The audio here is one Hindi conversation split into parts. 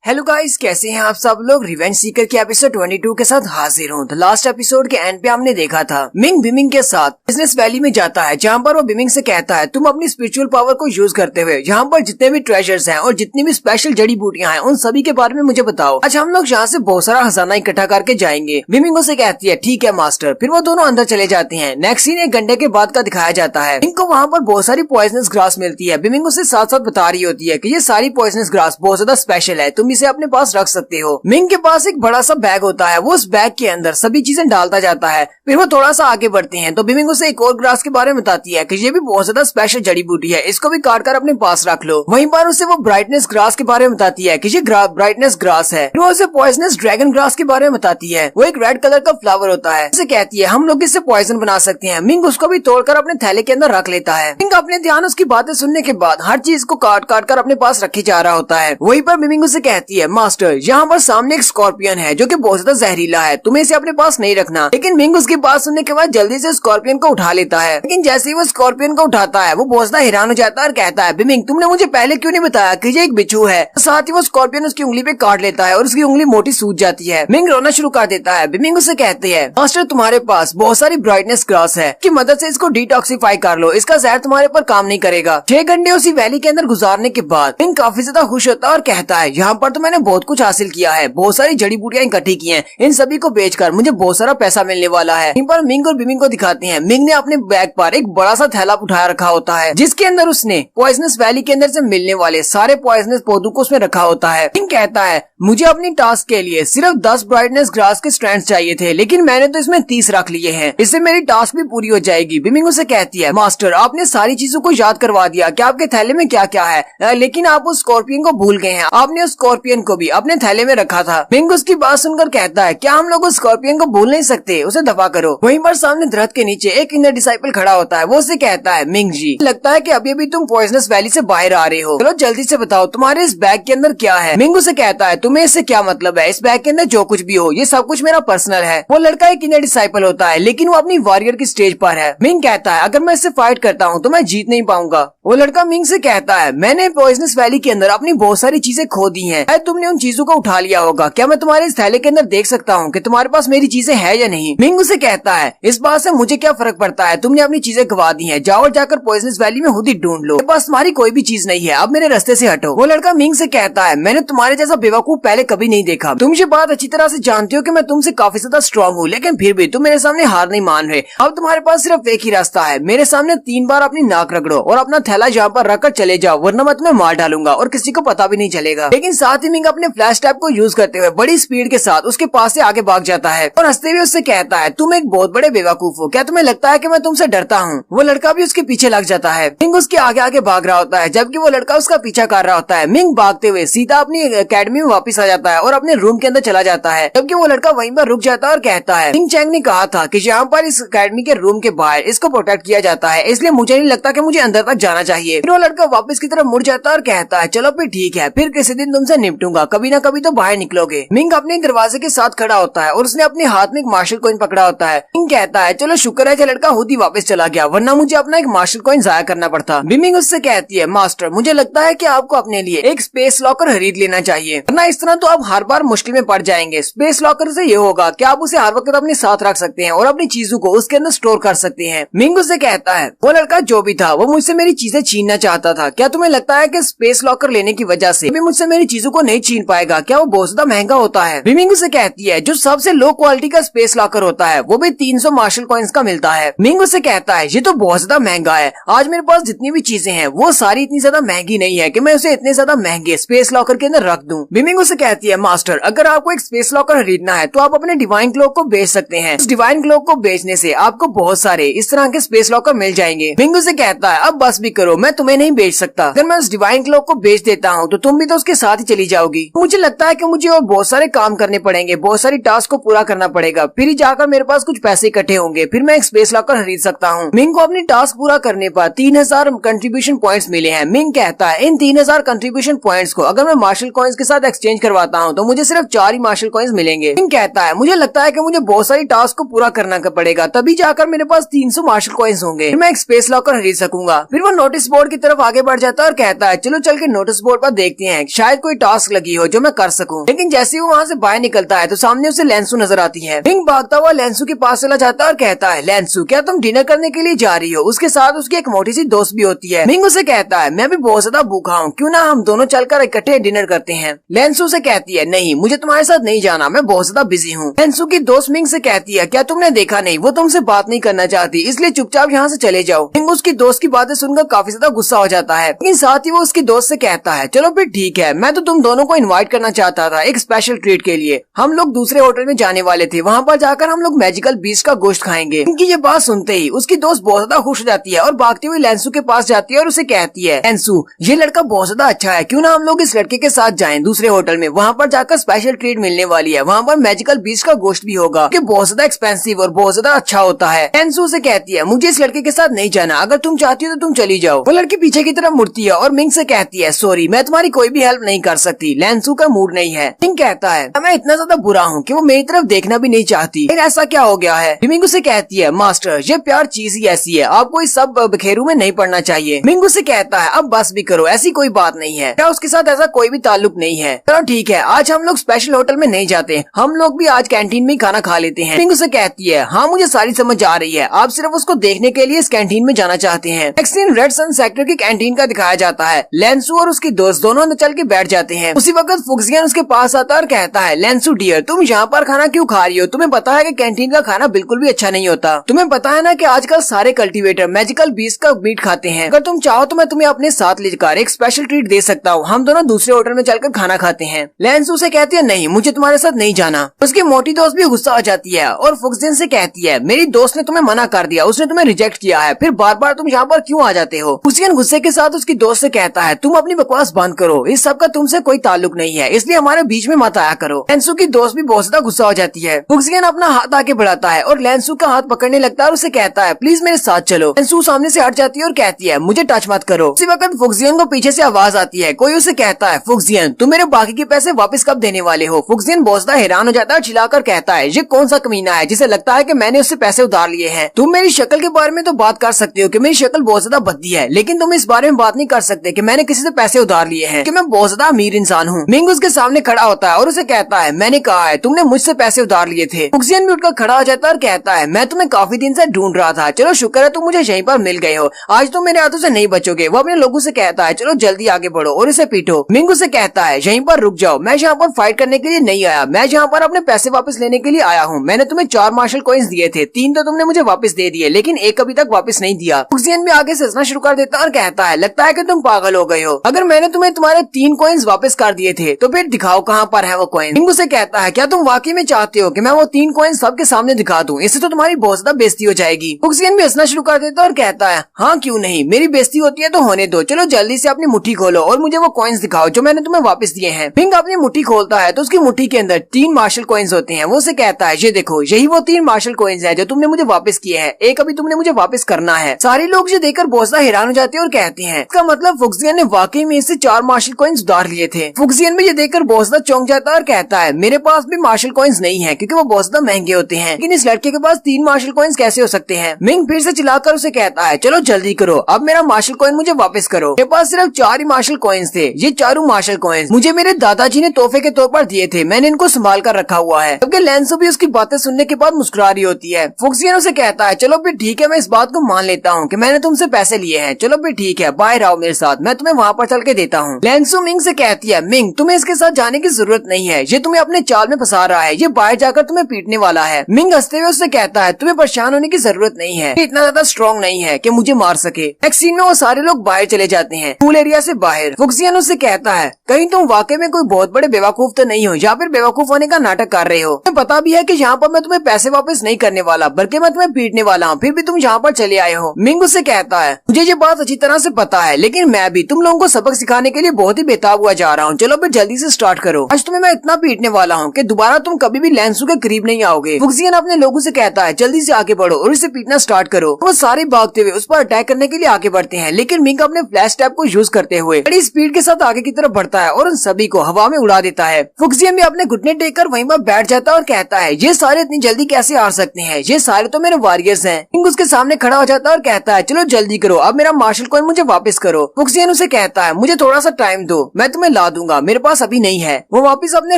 हेलो गाइस, कैसे हैं आप सब लोग। रिवेंज सीकर के एपिसोड 22 के साथ हाजिर हूँ। तो लास्ट एपिसोड के एंड पे हमने देखा था मिंग बिमिंग के साथ बिजनेस वैली में जाता है, जहाँ पर वो बिमिंग से कहता है तुम अपनी स्पिरिचुअल पावर को यूज करते हुए यहाँ पर जितने भी ट्रेजर्स हैं और जितनी भी स्पेशल जड़ी बूटियां हैं उन सभी के बारे में मुझे बताओ। अच्छा, हम लोग यहाँ से बहुत सारा खजाना इकट्ठा करके जाएंगे। बिमिंग उसे कहती है ठीक है मास्टर। फिर वो दोनों अंदर चले जाते हैं। नेक्स्ट सीन 1 घंटे के बाद का दिखाया जाता है। इनको वहाँ पर बहुत सारी पॉइजनस ग्रास मिलती है। बिमिंग उसे साथ साथ बता रही होती है कि ये सारी पॉइजनस ग्रास बहुत ज्यादा स्पेशल है, तुम इसे अपने पास रख सकते हो। मिंग के पास एक बड़ा सा बैग होता है, वो उस बैग के अंदर सभी चीजें डालता जाता है। फिर वो थोड़ा सा आगे बढ़ते हैं तो बिमिंग उसे एक और ग्रास के बारे में बताती है कि ये भी बहुत ज्यादा स्पेशल जड़ी बूटी है, इसको भी काट कर अपने पास रख लो। वहीं पर उसे वो ब्राइटनेस ग्रास के बारे में बताती है कि ये ब्राइटनेस ग्रास है। फिर वो उसे पॉइजनस ड्रैगन ग्रास के बारे में बताती है, वो एक रेड कलर का फ्लावर होता है। उसे कहती है हम लोग इससे पॉइजन बना सकते हैं। मिंग उसको भी तोड़कर अपने थैले के अंदर रख लेता है। मिंग अपने ध्यान उसकी बातें सुनने के बाद हर चीज को काट काट कर अपने पास रखी जा रहा होता है। वहीं पर मिंग उसे कहती है मास्टर, यहाँ पर सामने एक स्कॉर्पियन है जो कि बहुत ज्यादा जहरीला है, तुम्हें इसे अपने पास नहीं रखना। लेकिन मिंग उसकी बात सुनने के बाद जल्दी से स्कॉर्पियन को उठा लेता है। लेकिन जैसे ही वो स्कॉर्पियन को उठाता है वो बहुत ज्यादा हैरान हो जाता है और कहता है बिमिंग तुमने मुझे पहले क्यों नहीं बताया कि ये एक बिच्छू है। साथ ही वो स्कॉर्पियन उसकी उंगली पे काट लेता है और उसकी उंगली मोटी सूज जाती है। मिंग रोना शुरू कर देता है। बिमिंग उसे कहते हैं मास्टर तुम्हारे पास बहुत सारी ब्राइटनेस ग्रास है, की मदद से इसको डिटॉक्सिफाई कर लो, इसका जहर तुम्हारे पर काम नहीं करेगा। 6 घंटे उसी वैली के अंदर गुजारने के बाद मिंग काफी ज्यादा खुश होता है और कहता है यहाँ पर तो मैंने बहुत कुछ हासिल किया है, बहुत सारी जड़ी बूटियां इकट्ठी की हैं, इन सभी को बेचकर मुझे बहुत सारा पैसा मिलने वाला है। इन पर मिंग और बिमिंग को दिखाते हैं। मिंग ने अपने बैग पर एक बड़ा सा थैला उठाया रखा होता है जिसके अंदर उसने पॉइजनस वैली के अंदर से मिलने वाले सारे पॉइजनस पौधों को उसमें रखा होता है। मिंग कहता है मुझे अपनी टास्क के लिए सिर्फ 10 ब्राइटनेस ग्रास के स्ट्रैंड्स चाहिए थे, लेकिन मैंने तो इसमें 30 रख लिए हैं, इससे मेरी टास्क भी पूरी हो जाएगी। बिमिंग उसे कहती है मास्टर आपने सारी चीजों को याद करवा दिया कि आपके थैले में क्या क्या है, लेकिन आप उस स्कॉर्पियन को भूल गए हैं, आपने उस स्कॉर्पियन को भी अपने थैले में रखा था। मिंग उसकी बात सुनकर कहता है क्या हम लोग उस स्कॉर्पियन को भूल नहीं सकते, उसे दफा करो। वहीं पर सामने दरख्त के नीचे एक इनर डिसाइपल खड़ा होता है। वो उसे कहता है मिंग जी लगता है कि अभी अभी तुम पॉइजनस वैली से बाहर आ रहे हो, चलो जल्दी से बताओ तुम्हारे इस बैग के अंदर क्या है। मिंग उसे कहता है तुम्हें इससे क्या मतलब है, इस बैग के अंदर जो कुछ भी हो ये सब कुछ मेरा पर्सनल है। वो लड़का एक इनर डिसाइपल होता है लेकिन वो अपनी वॉरियर की स्टेज पर है। मिंग कहता है अगर मैं इससे फाइट करता हूँ तो मैं जीत नहीं पाऊंगा। वो लड़का मिंग से कहता है मैंने पॉइजनस वैली के अंदर अपनी बहुत सारी चीजें खो दी हैं, तुमने उन चीजों को उठा लिया होगा, क्या मैं तुम्हारे इस थैले के अंदर देख सकता हूँ कि तुम्हारे पास मेरी चीजें है या नहीं। मिंग उसे कहता है इस बात से मुझे क्या फर्क पड़ता है, तुमने अपनी चीजें गवा दी हैं, जाओ जाकर पॉइजनस वैली में खुद ही ढूंढ लो, बस तुम्हारी कोई भी चीज नहीं है, अब मेरे रास्ते से हटो। वो लड़का मिंग से कहता है मैंने तुम्हारे जैसा बेवकूफ पहले कभी नहीं देखा, तुम ये बात अच्छी तरह से जानते हो कि मैं तुमसे काफी ज्यादा स्ट्रॉन्ग हूँ, लेकिन फिर भी तुम मेरे सामने हार नहीं मान रहे। अब तुम्हारे पास सिर्फ एक ही रास्ता है, मेरे सामने 3 बार अपनी नाक रगड़ो और अपना थैला यहाँ पर रखकर चले जाओ, वरना मैं तुम्हें मार डालूंगा और किसी को पता भी नहीं चलेगा। लेकिन साथ ही मिंग अपने फ्लैश टैब को यूज करते हुए बड़ी स्पीड के साथ उसके पास से आगे भाग जाता है और हंसते हुए उससे कहता है तुम एक बहुत बड़े बेवकूफ हो, क्या तुम्हें लगता है कि मैं तुमसे डरता हूँ। वो लड़का भी उसके पीछे लग जाता है। मिंग उसके आगे आगे भाग रहा होता है जबकि वो लड़का उसका पीछा कर रहा होता है। मिंग भागते हुए सीधा अपनी अकेडमी में वापस आ जाता है और अपने रूम के अंदर चला जाता है, जबकि वो लड़का वहीं पर रुक जाता है और कहता है मिंग चैंग ने कहा था कि यहाँ पर इस अकेडमी के रूम के बाहर इसको प्रोटेक्ट किया जाता है, इसलिए मुझे नहीं लगता कि मुझे अंदर तक जाना चाहिए। फिर वो लड़का वापस की तरफ मुड़ जाता है और कहता है चलो फिर ठीक है, फिर किसी दिन तुमसे निपटूंगा, कभी ना कभी तो बाहर निकलोगे। मिंग अपने दरवाजे के साथ खड़ा होता है और उसने अपने हाथ में एक मार्शल कॉइन पकड़ा होता है। मिंग कहता है चलो शुक्र है कि लड़का खुद ही वापस चला गया, वरना मुझे अपना एक मार्शल कॉइन जाया करना पड़ता। बिमिंग उससे कहती है मास्टर मुझे लगता है कि आपको अपने लिए एक स्पेस लॉकर खरीद लेना चाहिए, वरना इस तरह तो आप हर बार मुश्किल में पड़ जाएंगे। स्पेस लॉकर से ये होगा कि आप उसे हर वक्त अपने साथ रख सकते हैं और अपनी चीजों को उसके अंदर स्टोर कर सकते हैं। मिंग उससे कहता है वो लड़का जो भी था वो मुझसे मेरी चीजें छीनना चाहता था, क्या तुम्हें लगता है कि स्पेस लॉकर लेने की वजह से भी मुझसे मेरी चीजों को नहीं छीन पाएगा, क्या वो बहुत ज्यादा महंगा होता है। बिमिंग उसे कहती है जो सबसे लो क्वालिटी का स्पेस लॉकर होता है वो भी 300 मार्शल कॉइन्स का मिलता है। मिंग उसे कहता है ये तो बहुत ज्यादा महंगा है, आज मेरे पास जितनी भी चीजें हैं वो सारी इतनी ज्यादा महंगी नहीं है कि मैं उसे इतने ज्यादा महंगे स्पेस लॉकर के अंदर रख दूं। बिमिंग उसे कहती है मास्टर अगर आपको एक स्पेस लॉकर खरीदना है तो आप अपने डिवाइन क्लॉक को बेच सकते हैं, उस डिवाइन क्लॉक को बेचने से आपको बहुत सारे इस तरह के स्पेस लॉकर मिल जाएंगे। मिंग उसे कहता है अब बस भी करो, मैं तुम्हें नहीं बेच सकता, अगर मैं उस डिवाइन क्लॉक को बेच देता हूँ तो तुम भी तो उसके साथ ही चली जाओगी। मुझे लगता है कि मुझे और बहुत सारे काम करने पड़ेंगे, बहुत सारी टास्क को पूरा करना पड़ेगा, फिर ही जाकर मेरे पास कुछ पैसे इकट्ठे होंगे, फिर मैं एक स्पेस लॉकर खरीद सकता हूँ। मिंग को अपनी टास्क पूरा करने पर 3000 कंट्रीब्यूशन पॉइंट्स मिले हैं। मिंग कहता है इन 3000 कंट्रीब्यूशन पॉइंट्स को अगर मैं मार्शल कॉइन्स के साथ एक्सचेंज करवाता हूँ तो मुझे सिर्फ 4 ही मार्शल कॉइन्स मिलेंगे। मिंग कहता है मुझे लगता है कि मुझे बहुत सारी टास्क को पूरा करना पड़ेगा, तभी जाकर मेरे पास 300 मार्शल कॉइन्स होंगे, फिर मैं एक स्पेस लॉकर खरीद सकूंगा। फिर वो नोटिस बोर्ड की तरफ आगे बढ़ जाता है और कहता है चलो चल के नोटिस बोर्ड पर देखते हैं, शायद कोई टास्क टास्क लगी हो जो मैं कर सकूं। लेकिन जैसे ही वो वहाँ से बाहर निकलता है तो सामने उसे लेंसू नजर आती है। मिंग भागता हुआ लेंसू के पास चला जाता है और कहता है, लेंसू क्या तुम डिनर करने के लिए जा रही हो? उसके साथ उसकी एक मोटी सी दोस्त भी होती है। मिंग उसे कहता है, मैं भी बहुत ज्यादा भूखा हूँ, क्यों ना हम दोनों चलकर इकट्ठे डिनर करते हैं। लेंसू से कहती है, नहीं मुझे तुम्हारे साथ नहीं जाना, मैं बहुत ज्यादा बिजी हूँ। लेंसू की दोस्त मिंग से कहती है, क्या तुमने देखा नहीं, वो तुमसे बात नहीं करना चाहती, इसलिए चुपचाप यहाँ से चले जाओ। मिंग उसकी दोस्त की बातें सुनकर काफी ज्यादा गुस्सा हो जाता है, लेकिन साथ ही वो उसकी दोस्त से कहता है, चलो फिर ठीक है, मैं तो तुम दोनों को इनवाइट करना चाहता था एक स्पेशल ट्रीट के लिए। हम लोग दूसरे होटल में जाने वाले थे, वहाँ पर जाकर हम लोग मैजिकल बीस्ट का गोश्त खाएंगे। इनकी ये बात सुनते ही उसकी दोस्त बहुत ज्यादा खुश हो जाती है और भागती हुई लेंसू के पास जाती है और उसे कहती है, लेंसू ये लड़का बहुत ज्यादा अच्छा है, क्यों ना हम लोग इस लड़के के साथ जाएं दूसरे होटल में, वहाँ पर जाकर स्पेशल ट्रीट मिलने वाली है, वहाँ पर मैजिकल बीस्ट का गोश्त भी होगा कि बहुत ज्यादा एक्सपेंसिव और बहुत ज्यादा अच्छा होता है। लेंसू से कहती है, मुझे इस लड़के के साथ नहीं जाना, अगर तुम चाहती हो तो तुम चली जाओ। वो लड़की पीछे की तरफ मुड़ती है और मिंग से कहती है, सॉरी मैं तुम्हारी कोई भी हेल्प नहीं कर सकती, लेंसू का मूड नहीं है। मिंग कहता है, मैं इतना ज्यादा बुरा हूँ कि वो मेरी तरफ देखना भी नहीं चाहती, फिर ऐसा क्या हो गया है? मिंग उसे कहती है, मास्टर ये प्यार चीज ही ऐसी है, आपको इस सब बखेरू में नहीं पड़ना चाहिए। मिंग उसे कहता है, अब बस भी करो, ऐसी कोई बात नहीं है, क्या उसके साथ ऐसा कोई भी ताल्लुक नहीं है। चलो ठीक है, आज हम लोग स्पेशल होटल में नहीं जाते, हम लोग भी आज कैंटीन में खाना खा लेते हैं। मिंग उसे कहती है, हाँ मुझे सारी समझ आ रही है, आप सिर्फ उसको देखने के लिए इस कैंटीन में जाना चाहते हैं। Next scene red sun sector की कैंटीन का दिखाया जाता है। लेंसू और उसकी दोस्त दोनों अंदर चल के बैठ जाते हैं। उसी वक्त फुक्सियन उसके पास आता है और कहता है, लेंसू डियर तुम यहाँ पर खाना क्यों खा रही हो? तुम्हें पता है कि कैंटीन का खाना बिल्कुल भी अच्छा नहीं होता। तुम्हें पता है ना कि आजकल सारे कल्टीवेटर मैजिकल बीस्ट का मीट खाते हैं। अगर तुम चाहो तो मैं तुम्हें अपने साथ लेकर एक स्पेशल ट्रीट दे सकता हूँ, हम दोनों दूसरे होटल में चलकर खाना खाते हैं। लेंसू से कहती है, नहीं मुझे तुम्हारे साथ नहीं जाना। उसकी मोटी दोस्त भी गुस्सा हो जाती है और फुक्सियन से कहती है, मेरी दोस्त ने तुम्हें मना कर दिया, उसने तुम्हें रिजेक्ट किया है, फिर बार बार तुम यहाँ पर क्यों आ जाते हो? फुक्सियन गुस्से के साथ उसकी दोस्त से कहता है, तुम अपनी बकवास बंद करो, इस सब का तुमसे कोई ताल्लुक नहीं है, इसलिए हमारे बीच में मत आया करो। लेंसू की दोस्त भी बहुत ज्यादा गुस्सा हो जाती है। फुक्सियन अपना हाथ आगे बढ़ाता है और लेंसू का हाथ पकड़ने लगता है और उसे कहता है, प्लीज मेरे साथ चलो। लेंसू सामने से हट जाती है और कहती है, मुझे टच मत करो। उसी वक्त फुक्सियन को पीछे से आवाज आती है, कोई उसे कहता है, फुक्सियन तुम मेरे बाकी के पैसे वापस कब देने वाले हो? फुक्सियन बहुत ज्यादा हैरान हो जाता है और चिल्लाकर कहता है, ये कौन सा कमीना है जिसे लगता है कि मैंने उससे पैसे उधार लिए हैं? तुम मेरी शक्ल के बारे में तो बात कर सकते हो कि मेरी शक्ल बहुत ज्यादा भद्दी है, लेकिन तुम इस बारे में बात नहीं कर सकते कि मैंने किसी से पैसे उधार लिए हैं, कि मैं बहुत ज्यादा अमीर इंसान हूँ। मिंग उसके सामने खड़ा होता है और उसे कहता है, मैंने कहा है तुमने मुझसे पैसे उधार लिए थे। फुक्सियन भी उठकर खड़ा हो जाता है और कहता है, मैं तुम्हें काफी दिन से ढूंढ रहा था, चलो शुक्र है तुम मुझे यहीं पर मिल गए हो, आज तुम मेरे हाथों से नहीं बचोगे। वो अपने लोगों से कहता है, चलो जल्दी आगे बढ़ो और इसे पीटो। मिंग उसे कहता है, यहीं पर रुक जाओ, मैं यहाँ पर फाइट करने के लिए नहीं आया, मैं यहाँ पर अपने पैसे वापस लेने के लिए आया हूँ। मैंने तुम्हें 4 मार्शल कॉइन्स दिए थे, 3 तो तुमने मुझे वापस दे दिए, लेकिन एक अभी तक वापस नहीं दिया। फुक्सियन भी आगे से हंसना शुरू कर देता है और कहता है, लगता है कि तुम पागल हो गए हो, अगर मैंने तुम्हें तुम्हारे 3 कॉइन्स वापस कर दिए थे तो फिर दिखाओ कहाँ पर है वो कॉइन। मिंग उसे कहता है, क्या तुम वाकई में चाहते हो कि मैं वो 3 कॉइन्स सबके सामने दिखा दूं? इससे तो तुम्हारी बहुत ज्यादा बेइज्जती हो जाएगी। फुक्सियन भी हंसना शुरू कर देता है और कहता है, हाँ क्यों नहीं, मेरी बेइज्जती होती है तो होने दो, चलो जल्दी से अपनी मुट्ठी खोलो और मुझे वो कॉइन्स दिखाओ जो मैंने तुम्हें वापस दिए हैं। मिंग अपनी मुट्ठी खोलता है तो उसकी मुट्ठी के अंदर 3 मार्शल कॉइन्स होते हैं। वो उसे कहता है, ये देखो यही वो 3 मार्शल कॉइन्स है जो तुमने मुझे वापस किए हैं, एक अभी तुमने मुझे वापस करना है। सारे लोग ये देखकर बहुत ज्यादा हैरान हो जाते हैं और कहते हैं, इसका मतलब फुक्सियन ने वाकई में इससे 4 मार्शल कॉइन्स उधार लिए थे। फुक्सियन भी ये देखकर बहुत ज्यादा चौंक जाता है और कहता है, मेरे पास भी मार्शल कॉइन्स नहीं है क्योंकि वो बहुत ज्यादा महंगे होते हैं, लेकिन इस लड़के के पास 3 मार्शल कॉइन्स कैसे हो सकते हैं? मिंग फिर से चिल्लाकर उसे कहता है, चलो जल्दी करो, अब मेरा मार्शल कॉइन मुझे वापस करो। मेरे पास सिर्फ 4 ही मार्शल कॉइन्स थे, ये 4 मार्शल कॉइन्स मुझे मेरे दादाजी ने तोहफे के तौर पर दिए थे, मैंने इनको संभाल कर रखा हुआ है। जबकि लेंसू भी उसकी बातें सुनने के बाद मुस्कुरा रही होती है। फुक्सियन उसे कहता है, चलो फिर ठीक है, मैं इस बात को मान लेता हूँ कि मैंने तुमसे पैसे लिए हैं, चलो फिर ठीक है, बाहर आओ मेरे साथ, मैं तुम्हें वहाँ पर चल के देता हूँ। लेंसू मिंग से कहती है, मिंग तुम्हें इसके साथ जाने की जरूरत नहीं है, ये तुम्हें अपने चाल में फंसा रहा है, ये बाहर जाकर तुम्हें पीटने वाला है। मिंग हंसते हुए उससे कहता है, तुम्हें परेशान होने की जरूरत नहीं है, इतना ज्यादा स्ट्रॉन्ग नहीं है कि मुझे मार सके। नेक्स्ट सीन में वो सारे लोग बाहर चले जाते हैं, पूल एरिया से बाहर। फुक्सियन उससे कहता है, कहीं तुम वाकई में कोई बहुत बड़े बेवकूफ तो नहीं हो या फिर बेवकूफ होने का नाटक कर रहे हो? तुम्हें पता भी है कि यहाँ पर मैं तुम्हें पैसे वापस नहीं करने वाला, बल्कि मैं तुम्हें पीटने वाला हूँ, फिर भी तुम यहाँ पर चले आए हो। मिंग उससे कहता है, मुझे ये बात अच्छी तरह से पता है, लेकिन मैं भी तुम लोगों को सबक सिखाने के लिए बहुत ही बेताब हुआ जा रहा हूँ, चलो फिर जल्दी से स्टार्ट करो। आज तुम्हें मैं इतना पीटने वाला हूँ कि दोबारा तुम कभी भी लेंसू के करीब नहीं आओगे। फुक्सियन अपने लोगों से कहता है, जल्दी से आगे बढ़ो और इसे पीटना स्टार्ट करो। वो सारे भागते हुए उस पर अटैक करने के लिए आगे बढ़ते हैं, लेकिन मिंग अपने फ्लैश टैब को यूज करते हुए बड़ी स्पीड के साथ आगे की तरफ बढ़ता है और उन सभी को हवा में उड़ा देता है। फुक्सियन भी अपने घुटने टेक कर वहीं पर बैठ जाता है और कहता है, ये सारे इतनी जल्दी कैसे हार सकते हैं, ये सारे तो मेरे वॉरियर्स हैं। मिंग उसके सामने खड़ा हो जाता है और कहता है, चलो जल्दी करो, अब मेरा मार्शल कॉइन मुझे वापस करो। फुक्सियन उसे कहता है, मुझे थोड़ा सा टाइम दो, मैं तुम्हें ला बता दूंगा, मेरे पास अभी नहीं है। वो वापस अपने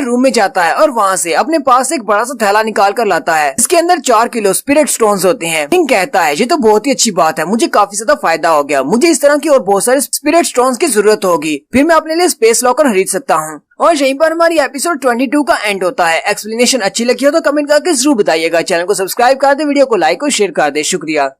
रूम में जाता है और वहाँ से अपने पास एक बड़ा सा थैला निकाल कर लाता है। इसके अंदर 4 किलो स्पिरिट स्टोन्स होते हैं। मिंग कहता है ये तो बहुत ही अच्छी बात है, मुझे काफी ज्यादा फायदा हो गया, मुझे इस तरह की और बहुत सारे स्पिरिट स्टोन्स की जरूरत होगी, फिर मैं अपने लिए स्पेस लॉकर खरीद सकता हूँ। और यहीं पर हमारी एपिसोड 22 का एंड होता है। एक्सप्लेनेशन अच्छी लगी हो तो कमेंट करके जरूर बताइएगा। चैनल को सब्सक्राइब कर दे, वीडियो को लाइक और शेयर कर दे। शुक्रिया।